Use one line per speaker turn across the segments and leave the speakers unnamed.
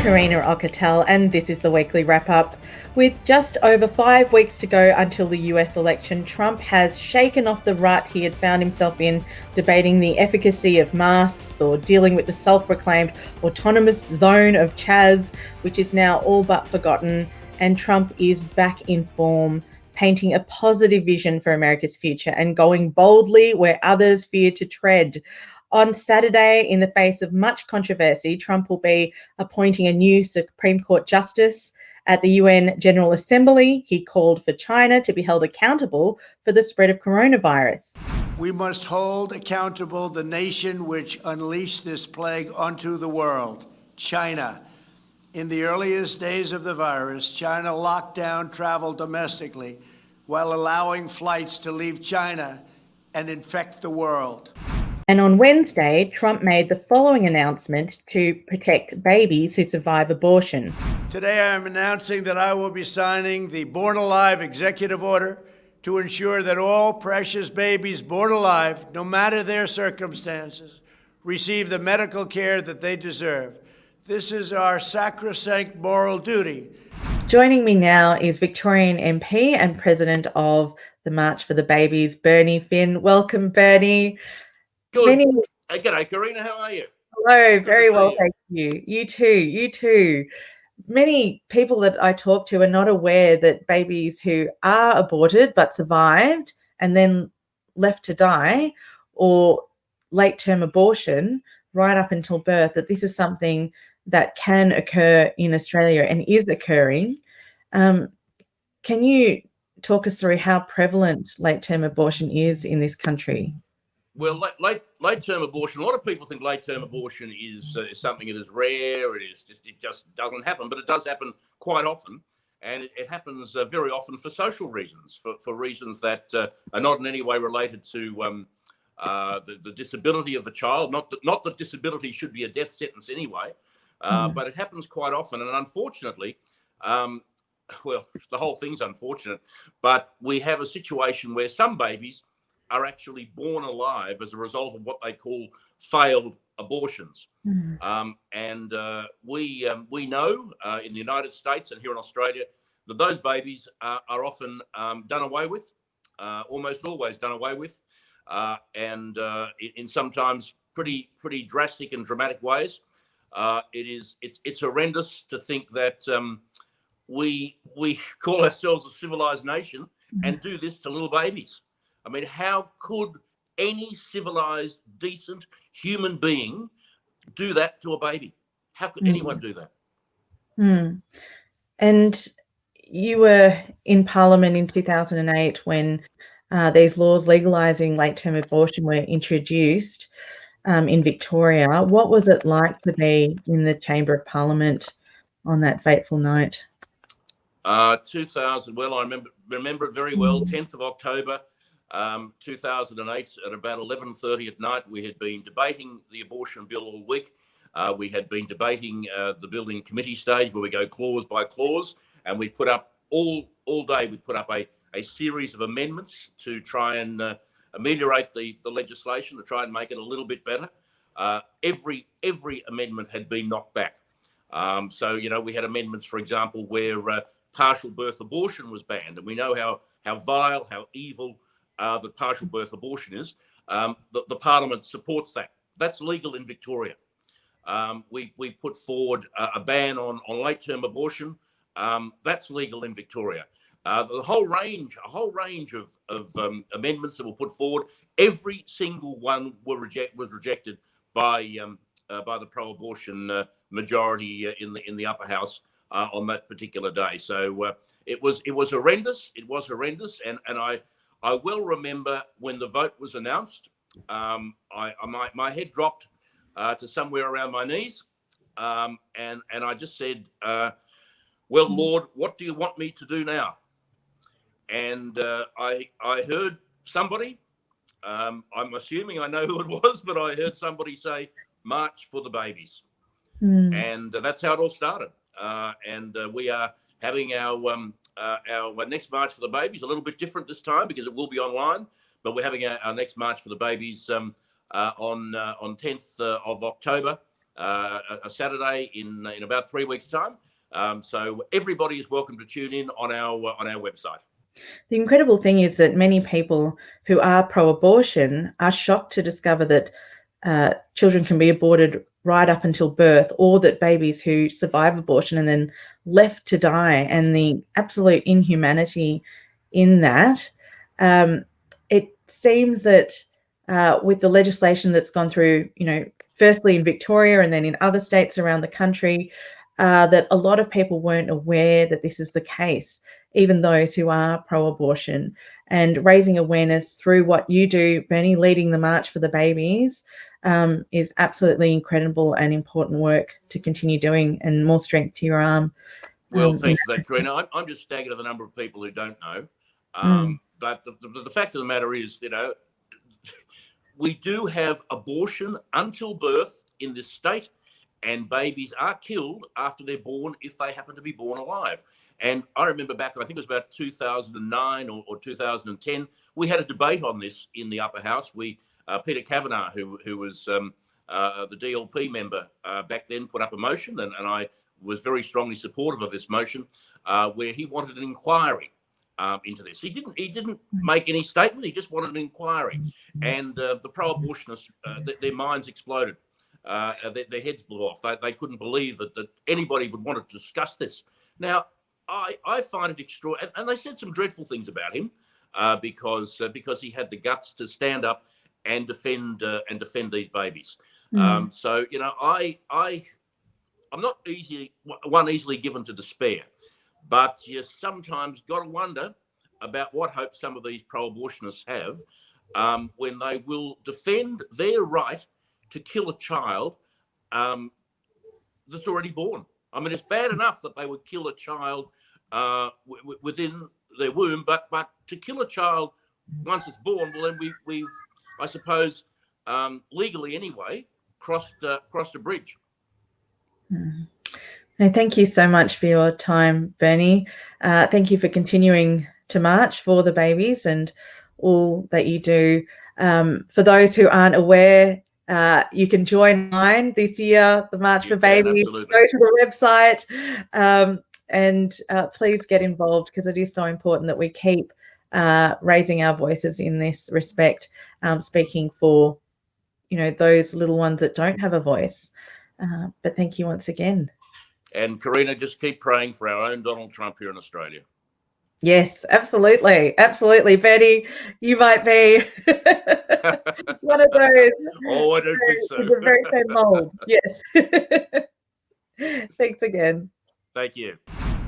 Karina Okatel, and this is the weekly wrap-up. With just over 5 weeks to go until the US election, Trump has shaken off the rut he had found himself in, debating the efficacy of masks or dealing with the self-proclaimed autonomous zone of Chaz, which is now all but forgotten, and Trump is back in form, painting a positive vision for America's future and going boldly where others fear to tread. On Saturday, in the face of much controversy, Trump will be appointing a new Supreme Court justice. At the UN General Assembly, he called for China to be held accountable for the spread of coronavirus.
We must hold accountable the nation which unleashed this plague onto the world, China. In the earliest days of the virus, China locked down travel domestically while allowing flights to leave China and infect the world.
And on Wednesday, Trump made the following announcement to protect babies who survive abortion.
Today, I am announcing that I will be signing the Born Alive executive order to ensure that all precious babies born alive, no matter their circumstances, receive the medical care that they deserve. This is our sacrosanct moral duty.
Joining me now is Victorian MP and President of the March for the Babies, Bernie Finn. Welcome, Bernie.
Good. G'day, Karina. How are you?
Hello, very well, thank you. You too. Many people that I talk to are not aware that babies who are aborted but survived and then left to die, or late-term abortion right up until birth, that this is something that can occur in Australia and is occurring. Can you talk us through how prevalent late-term abortion is in this country?
Well, late-term abortion. A lot of people think late-term abortion is something that is rare. It just doesn't happen, but it does happen quite often, and it happens very often for social reasons, for reasons that are not in any way related to the disability of the child. Not that disability should be a death sentence anyway, but it happens quite often, and unfortunately, well, the whole thing's unfortunate, but we have a situation where some babies are actually born alive as a result of what they call failed abortions. And we know in the United States and here in Australia that those babies are often done away with, almost always done away with, and in sometimes pretty drastic and dramatic ways. It's horrendous to think that we call ourselves a civilized nation and do this to little babies. I mean, how could any civilized, decent human being do that to a baby? How could anyone do that?
And you were in Parliament in 2008 when these laws legalising late-term abortion were introduced in Victoria. What was it like to be in the Chamber of Parliament on that fateful night?
2000. Well, I remember it very well. 10th of October. 2008 at about 11:30 at night. We had been debating the abortion bill all week. We had been debating the bill in committee stage where we go clause by clause, and we put up all day, we put up a series of amendments to try and ameliorate the legislation, to try and make it a little bit better. Every amendment had been knocked back. So, we had amendments, for example, where partial birth abortion was banned, and we know how vile, how evil the partial birth abortion is. The Parliament supports that. That's legal in Victoria. We put forward a ban on late-term abortion. That's legal in Victoria. A whole range of amendments that were put forward. Every single one was rejected by the pro-abortion majority in the upper house on that particular day. So it was horrendous. It was horrendous, and I well remember when the vote was announced. My head dropped to somewhere around my knees, and I just said, "Well, Lord, what do you want me to do now?" And I heard somebody. I'm assuming I know who it was, but I heard somebody say, "March for the babies," and that's how it all started. And we are having our next March for the Babies, a little bit different this time because it will be online, but we're having our next March for the Babies on 10th of October a Saturday in about 3 weeks' time. So everybody is welcome to tune in on our website.
The incredible thing is that many people who are pro-abortion are shocked to discover that children can be aborted right up until birth, or that babies who survive abortion and then left to die, and the absolute inhumanity in that. It seems that with the legislation that's gone through, firstly in Victoria and then in other states around the country, that a lot of people weren't aware that this is the case, even those who are pro-abortion, and raising awareness through what you do, Bernie, leading the March for the Babies, is absolutely incredible and important work to continue doing, and more strength to your arm.
Well, thanks for that, Karina. I'm just staggered at the number of people who don't know. But the fact of the matter is, we do have abortion until birth in this state, and babies are killed after they're born if they happen to be born alive. And I remember back, I think it was about 2009 or 2010, we had a debate on this in the upper house. Peter Kavanagh, who was the DLP member back then, put up a motion, and I was very strongly supportive of this motion, where he wanted an inquiry into this. He didn't make any statement. He just wanted an inquiry, and the pro-abortionists, their minds exploded. Their heads blew off. They couldn't believe that anybody would want to discuss this. Now, I find it extraordinary, and they said some dreadful things about him because he had the guts to stand up and defend these babies. So I'm not easily given to despair, but you sometimes got to wonder about what hope some of these pro-abortionists have when they will defend their right to kill a child that's already born. I mean, it's bad enough that they would kill a child within their womb, but to kill a child once it's born, well, then we've I suppose, legally anyway, crossed a bridge.
No, thank you so much for your time, Bernie. Thank you for continuing to march for the babies and all that you do. For those who aren't aware, you can join mine this year, the March for Babies.
Absolutely.
Go to the website and please get involved, because it is so important that we keep raising our voices in this respect, speaking for, those little ones that don't have a voice. But thank you once again.
And Karina, just keep praying for our own Donald Trump here in Australia.
Yes, absolutely. Absolutely. Betty, you might be one of those.
Oh, I don't think so.
The very same mold. Yes. Thanks again.
Thank you.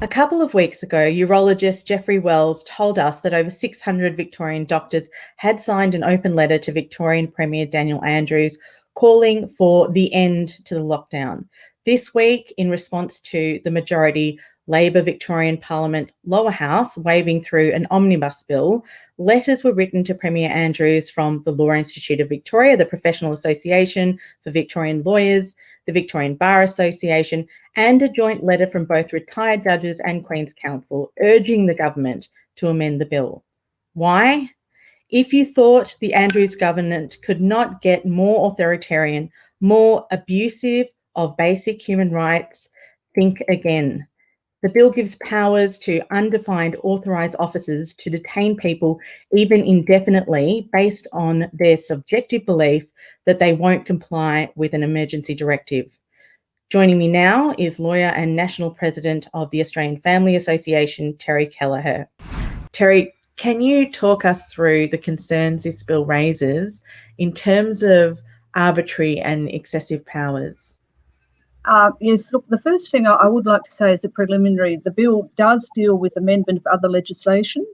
A couple of weeks ago, urologist Jeffrey Wells told us that over 600 Victorian doctors had signed an open letter to Victorian Premier Daniel Andrews calling for the end to the lockdown. This week, in response to the majority Labor Victorian Parliament lower house waving through an omnibus bill, letters were written to Premier Andrews from the Law Institute of Victoria, the Professional Association for Victorian Lawyers, the Victorian Bar Association, and a joint letter from both retired judges and Queen's Counsel urging the government to amend the bill. Why? If you thought the Andrews government could not get more authoritarian, more abusive of basic human rights, think again. The bill gives powers to undefined authorised officers to detain people even indefinitely based on their subjective belief that they won't comply with an emergency directive. Joining me now is lawyer and national president of the Australian Family Association, Terry Kelleher. Terry, can you talk us through the concerns this bill raises in terms of arbitrary and excessive powers?
Yes, look, the first thing I would like to say as a preliminary, the bill does deal with amendment of other legislation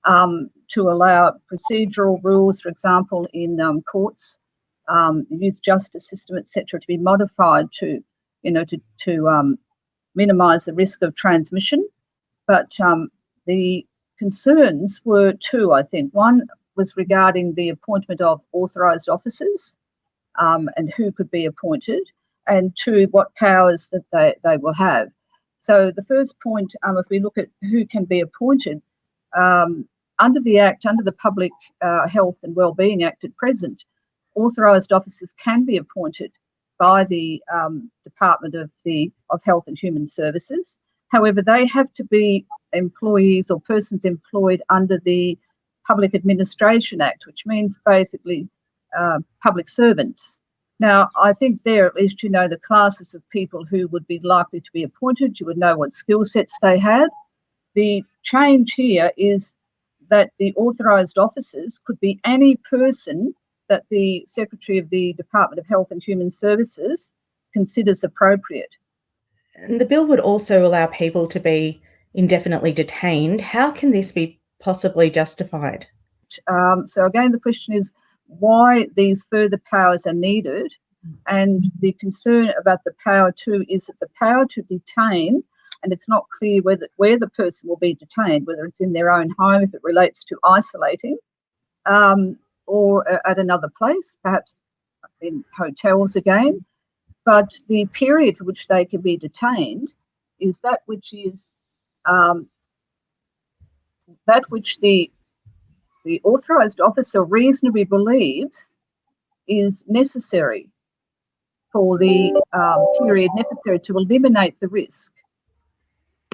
to allow procedural rules, for example, in courts, the youth justice system, etc., to be modified to minimise the risk of transmission. But the concerns were two, I think. One was regarding the appointment of authorised officers and who could be appointed, and two, what powers that they will have. So the first point, if we look at who can be appointed, under the Act, under the Public Health and Wellbeing Act at present, authorised officers can be appointed by the Department of Health and Human Services. However, they have to be employees or persons employed under the Public Administration Act, which means basically public servants. Now, I think there at least you know the classes of people who would be likely to be appointed. You would know what skill sets they had. The change here is that the authorised officers could be any person that the Secretary of the Department of Health and Human Services considers appropriate.
And the bill would also allow people to be indefinitely detained. How can this be possibly justified?
So again, the question is why these further powers are needed, and the concern about the power to is that the power to detain, and it's not clear where the person will be detained, whether it's in their own home if it relates to isolating, or at another place, perhaps in hotels again. But the period for which they can be detained is that which the authorised officer reasonably believes is necessary for the period necessary to eliminate the risk.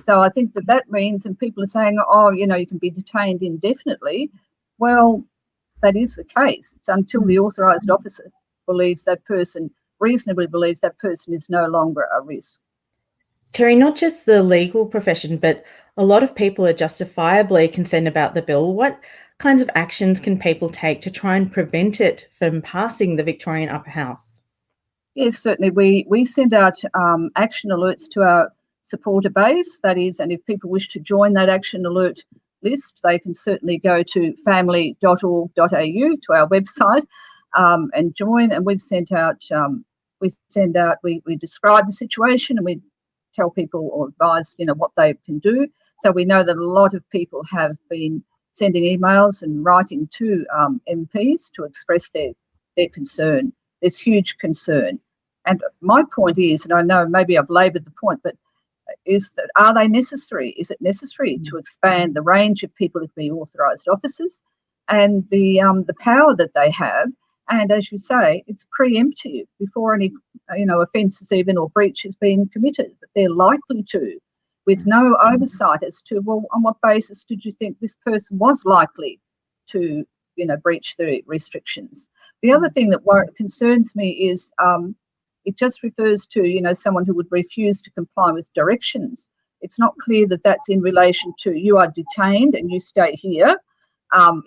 So I think that means, and people are saying, oh, you can be detained indefinitely. Well, that is the case. It's until the authorised officer reasonably believes that person is no longer a risk.
Terry, not just the legal profession, but a lot of people are justifiably concerned about the bill. What kinds of actions can people take to try and prevent it from passing the Victorian Upper House?
Yes, certainly. We send out action alerts to our supporter base, that is, and if people wish to join that action alert list, they can certainly go to family.org.au, to our website, and join. And we've sent out, we describe the situation and we tell people or advise, what they can do. So we know that a lot of people have been sending emails and writing to MPs to express their concern. There's huge concern. And my point is, and I know maybe I've laboured the point, but is that are they necessary? Is it necessary to expand the range of people who can be authorised officers and the power that they have? And as you say, it's preemptive before any offences even or breach has been committed, that they're likely to, with no oversight as to, well, on what basis did you think this person was likely to breach the restrictions? The other thing that concerns me is it just refers to someone who would refuse to comply with directions. It's not clear that that's in relation to you are detained and you stay here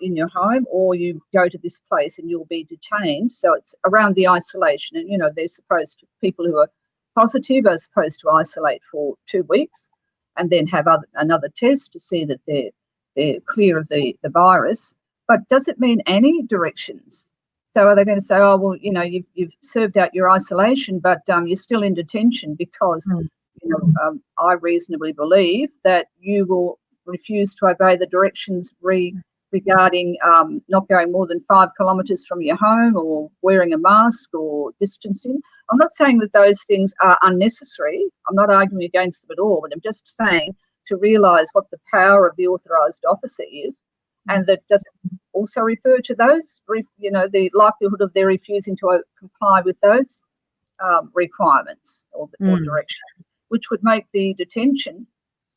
in your home, or you go to this place and you'll be detained. So it's around the isolation, and they're supposed to, people who are positive are supposed to isolate for 2 weeks and then have another test to see that they're clear of the virus. But does it mean any directions? So are they going to say, oh, well, you've served out your isolation, but you're still in detention because, I reasonably believe that you will refuse to obey the directions regarding not going more than 5 kilometres from your home, or wearing a mask, or distancing. I'm not saying that those things are unnecessary. I'm not arguing against them at all, but I'm just saying to realise what the power of the authorised officer is, and that doesn't also refer to those, the likelihood of their refusing to comply with those requirements or directions, which would make the detention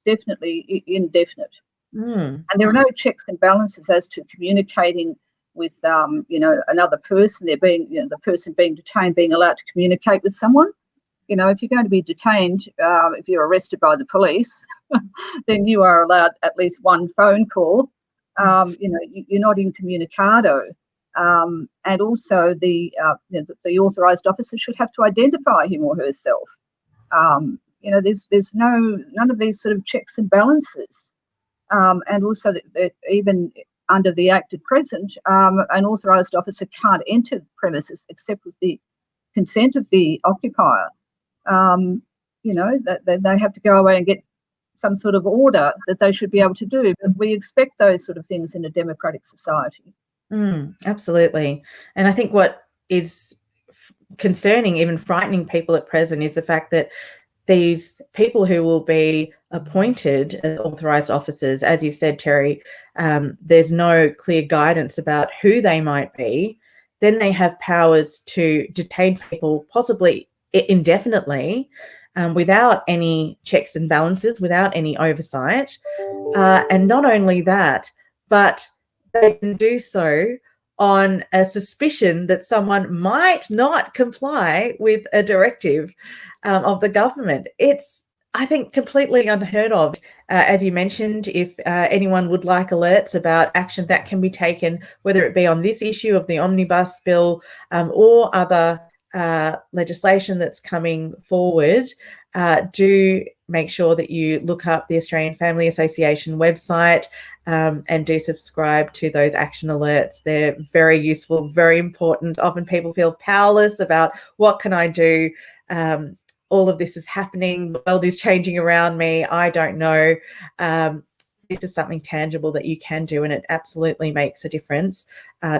definitely indefinite. And there are no checks and balances as to communicating with, another person. There being, the person being detained being allowed to communicate with someone. If you're going to be detained, if you're arrested by the police, then you are allowed at least one phone call. You're not incommunicado. And also the authorised officer should have to identify him or herself. There's none of these sort of checks and balances. And also that even under the Act at present, an authorised officer can't enter premises except with the consent of the occupier. That they have to go away and get some sort of order that they should be able to do. But we expect those sort of things in a democratic society.
Absolutely. And I think what is concerning, even frightening people at present, is the fact that these people who will be appointed as authorised officers, as you've said, Terry, there's no clear guidance about who they might be. then they have powers to detain people possibly indefinitely, without any checks and balances, without any oversight. And not only that, but they can do so on a suspicion that someone might not comply with a directive of the government. It's, I think, completely unheard of. As you mentioned, if anyone would like alerts about action that can be taken, whether it be on this issue of the omnibus bill or other legislation that's coming forward, do make sure that you look up the Australian Family Association website and do subscribe to those action alerts. They're very useful, very important. Often people feel powerless about what can I do. All of this is happening. The world is changing around me. I don't know. This is something tangible that you can do, and it absolutely makes a difference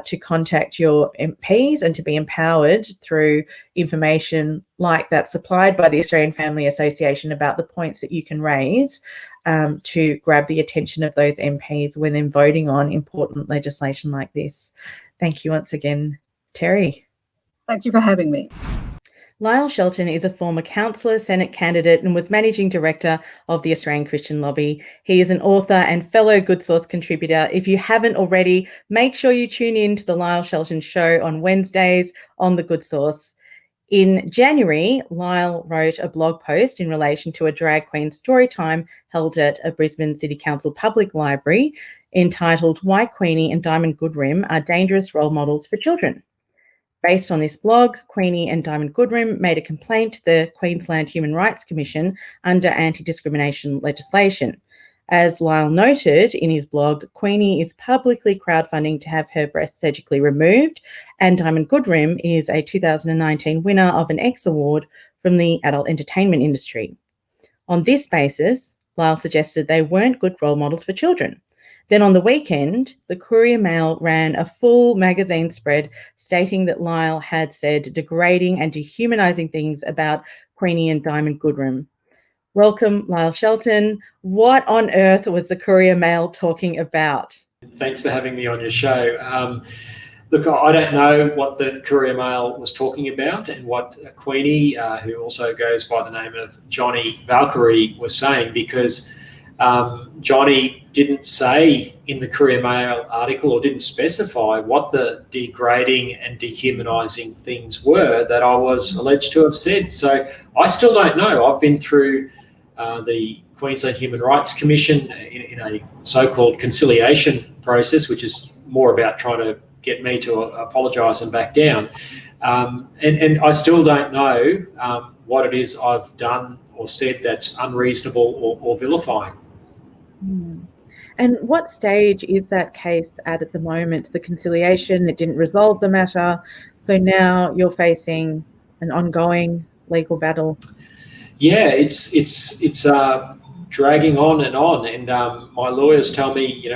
to contact your MPs and to be empowered through information like that supplied by the Australian Family Association about the points that you can raise to grab the attention of those MPs when they're voting on important legislation like this. Thank you once again, Terry.
Thank you for having me.
Lyle Shelton is a former councillor, Senate candidate, and was Managing Director of the Australian Christian Lobby. He is an author and fellow Good Source contributor. If you haven't already, make sure you tune in to the Lyle Shelton Show on Wednesdays on the Good Source. In January, Lyle wrote a blog post in relation to a drag queen story time held at a Brisbane City Council public library entitled Why Queenie and Diamond Goodrim Are Dangerous Role Models for Children. Based on this blog, Queenie and Diamond Goodrim made a complaint to the Queensland Human Rights Commission under anti-discrimination legislation. As Lyle noted in his blog, Queenie is publicly crowdfunding to have her breast surgically removed, and Diamond Goodrim is a 2019 winner of an X Award from the adult entertainment industry. On this basis, Lyle suggested they weren't good role models for children. Then on the weekend, the Courier Mail ran a full magazine spread stating that Lyle had said degrading and dehumanising things about Queenie and Diamond Goodrim. Welcome, Lyle Shelton. What on earth was the Courier Mail talking about?
Thanks for having me on your show. Look, I don't know what the Courier Mail was talking about and what Queenie, who also goes by the name of Johnny Valkyrie, was saying, because Johnny didn't say in the Courier Mail article, or didn't specify what the degrading and dehumanising things were that I was alleged to have said. So I still don't know. I've been through the Queensland Human Rights Commission in a so-called conciliation process, which is more about trying to get me to apologise and back down. And I still don't know what it is I've done or said that's unreasonable or vilifying.
And what stage is that case at the moment? The conciliation, it didn't resolve the matter. So now you're facing an ongoing legal battle.
Yeah, it's dragging on. And my lawyers tell me,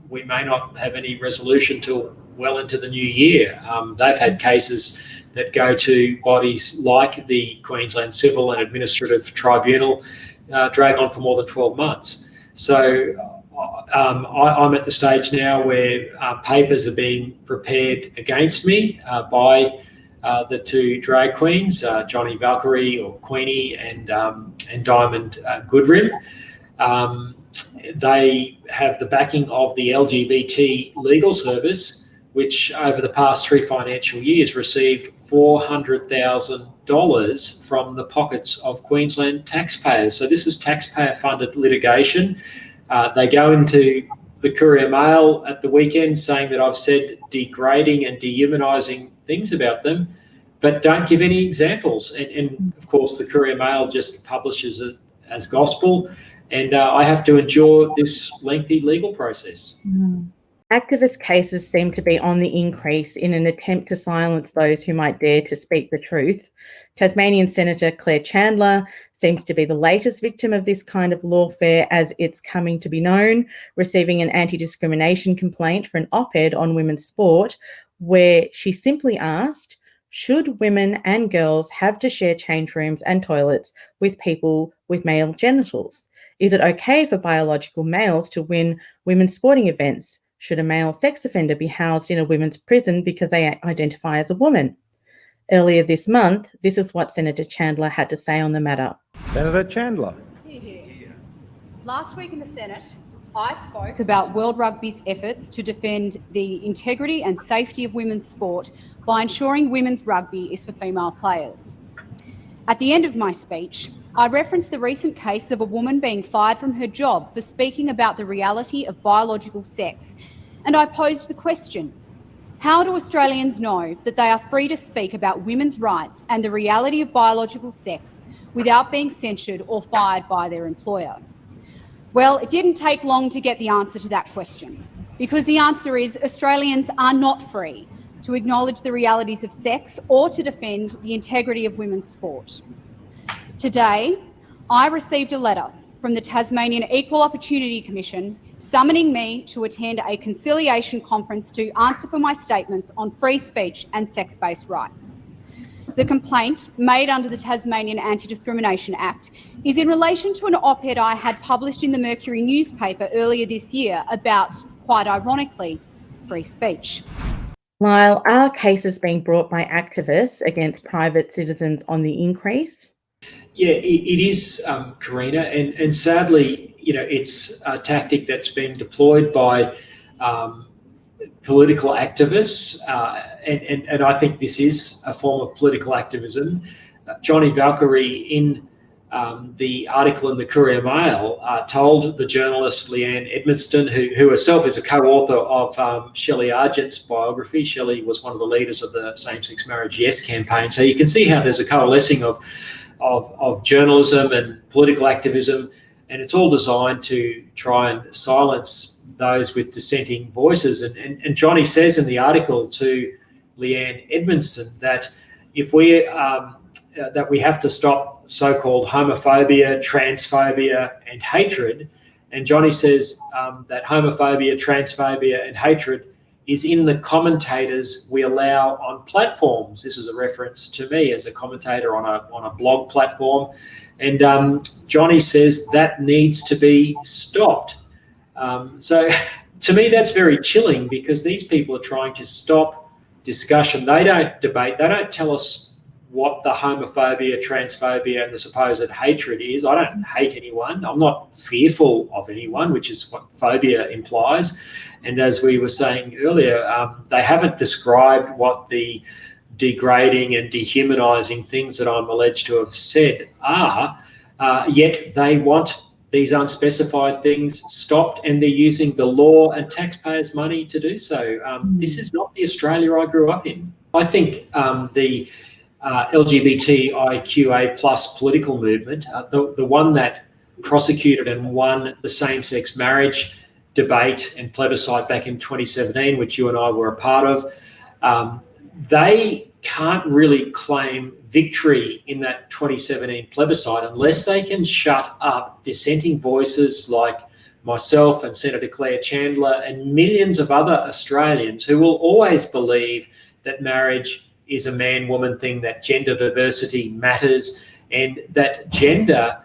we may not have any resolution till well into the new year. They've had cases that go to bodies like the Queensland Civil and Administrative Tribunal, drag on for more than 12 months. So I'm at the stage now where papers are being prepared against me by the two drag queens, Johnny Valkyrie or Queenie and Diamond Goodrim. They have the backing of the LGBT Legal Service, which over the past 3 financial years received $400,000 from the pockets of Queensland taxpayers. So this is taxpayer-funded litigation. They go into the Courier Mail at the weekend saying that I've said degrading and dehumanising things about them, but don't give any examples. And of course, the Courier Mail just publishes it as gospel, and I have to endure this lengthy legal process.
Activist cases seem to be on the increase in an attempt to silence those who might dare to speak the truth. Tasmanian Senator Claire Chandler seems to be the latest victim of this kind of lawfare, as it's coming to be known, receiving an anti-discrimination complaint for an op-ed on women's sport, where she simply asked, should women and girls have to share change rooms and toilets with people with male genitals? Is it okay for biological males to win women's sporting events? Should a male sex offender be housed in a women's prison because they identify as a woman? Earlier this month, this is what Senator Chandler had to say on the matter.
Senator Chandler.
Last week in the Senate, I spoke about World Rugby's efforts to defend the integrity and safety of women's sport by ensuring women's rugby is for female players. At the end of my speech, I referenced the recent case of a woman being fired from her job for speaking about the reality of biological sex, and I posed the question: how do Australians know that they are free to speak about women's rights and the reality of biological sex without being censured or fired by their employer? Well, it didn't take long to get the answer to that question, because the answer is Australians are not free to acknowledge the realities of sex or to defend the integrity of women's sport. Today, I received a letter from the Tasmanian Equal Opportunity Commission summoning me to attend a conciliation conference to answer for my statements on free speech and sex-based rights. The complaint, made under the Tasmanian Anti-Discrimination Act, is in relation to an op-ed I had published in the Mercury newspaper earlier this year about, quite ironically, free speech.
Lyle, are cases being brought by activists against private citizens on the increase?
Yeah, it is, Karina, and sadly, it's a tactic that's been deployed by political activists, and I think this is a form of political activism. Johnny Valkyrie, in the article in the Courier Mail, told the journalist Leanne Edmiston, who herself is a co-author of Shelley Argent's biography. Shelley was one of the leaders of the Same-Sex Marriage Yes campaign. So you can see how there's a coalescing of journalism and political activism, and it's all designed to try and silence those with dissenting voices. And Johnny says in the article to Leanne Edmiston that if we that we have to stop so-called homophobia, transphobia, and hatred. And Johnny says that homophobia, transphobia, and hatred is in the commentators we allow on platforms. This is a reference to me as a commentator on a blog platform. And Johnny says that needs to be stopped. So to me, that's very chilling, because these people are trying to stop discussion. They don't debate. They don't tell us what the homophobia, transphobia, and the supposed hatred is. I don't hate anyone. I'm not fearful of anyone, which is what phobia implies. And as we were saying earlier, they haven't described what the degrading and dehumanising things that I'm alleged to have said are, yet they want these unspecified things stopped, and they're using the law and taxpayers' money to do so. This is not the Australia I grew up in. I think the LGBTIQA plus political movement, the one that prosecuted and won the same-sex marriage debate and plebiscite back in 2017, which you and I were a part of, they can't really claim victory in that 2017 plebiscite unless they can shut up dissenting voices like myself and Senator Claire Chandler and millions of other Australians who will always believe that marriage is a man-woman thing, that gender diversity matters, and that gender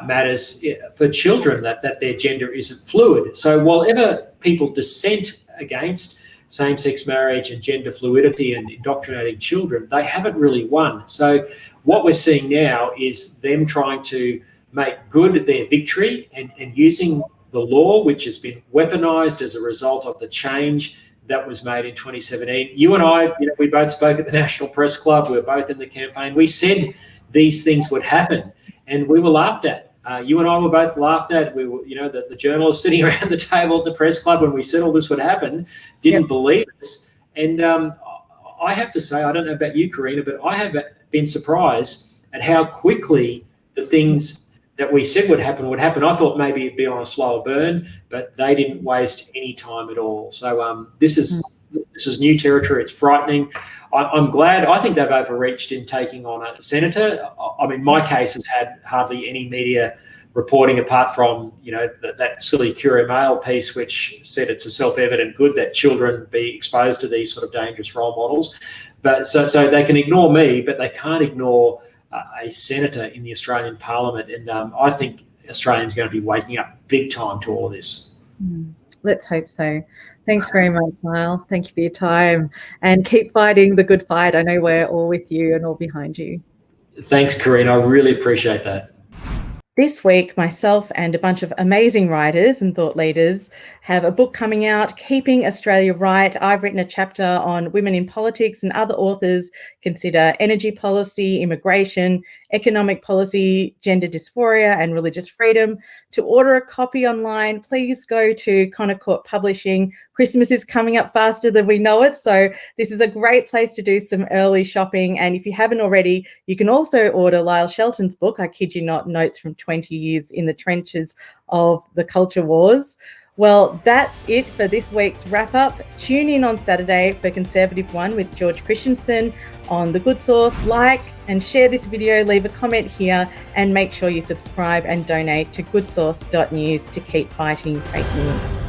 matters for children, that their gender isn't fluid. So whatever people dissent against same-sex marriage and gender fluidity and indoctrinating children, they haven't really won. So what we're seeing now is them trying to make good their victory and using the law, which has been weaponized as a result of the change that was made in 2017. You and I, we both spoke at the National Press Club. We were both in the campaign. We said these things would happen, and we were laughed at. You and I were both laughed at. We were, the journalists sitting around the table at the press club when we said all this would happen didn't believe us. And I have to say, I don't know about you, Karina, but I have been surprised at how quickly the things that we said would happen. I thought maybe it'd be on a slower burn, but they didn't waste any time at all. So this is new territory. It's frightening. I'm glad. I think they've overreached in taking on a senator. I mean, my case has had hardly any media reporting apart from, that silly Courier Mail piece, which said it's a self-evident good that children be exposed to these sort of dangerous role models. But so they can ignore me, but they can't ignore a senator in the Australian Parliament. And I think Australians are going to be waking up big time to all of this.
Let's hope so. Thanks very much, Lyle. Thank you for your time, and keep fighting the good fight. I know we're all with you and all behind you.
Thanks, Karina. I really appreciate that.
This week, myself and a bunch of amazing writers and thought leaders have a book coming out, Keeping Australia Right. I've written a chapter on women in politics, and other authors consider energy policy, immigration, economic policy, gender dysphoria, and religious freedom. To order a copy online, please go to Connor Court Publishing. Christmas is coming up faster than we know it, so this is a great place to do some early shopping. And if you haven't already, you can also order Lyle Shelton's book, I kid you not, Notes from 20 Years in the Trenches of the Culture Wars. Well, that's it for this week's wrap-up. Tune in on Saturday for Conservative One with George Christensen on The Good Source. Like and share this video, leave a comment here, and make sure you subscribe and donate to goodsource.news to keep fighting fake news.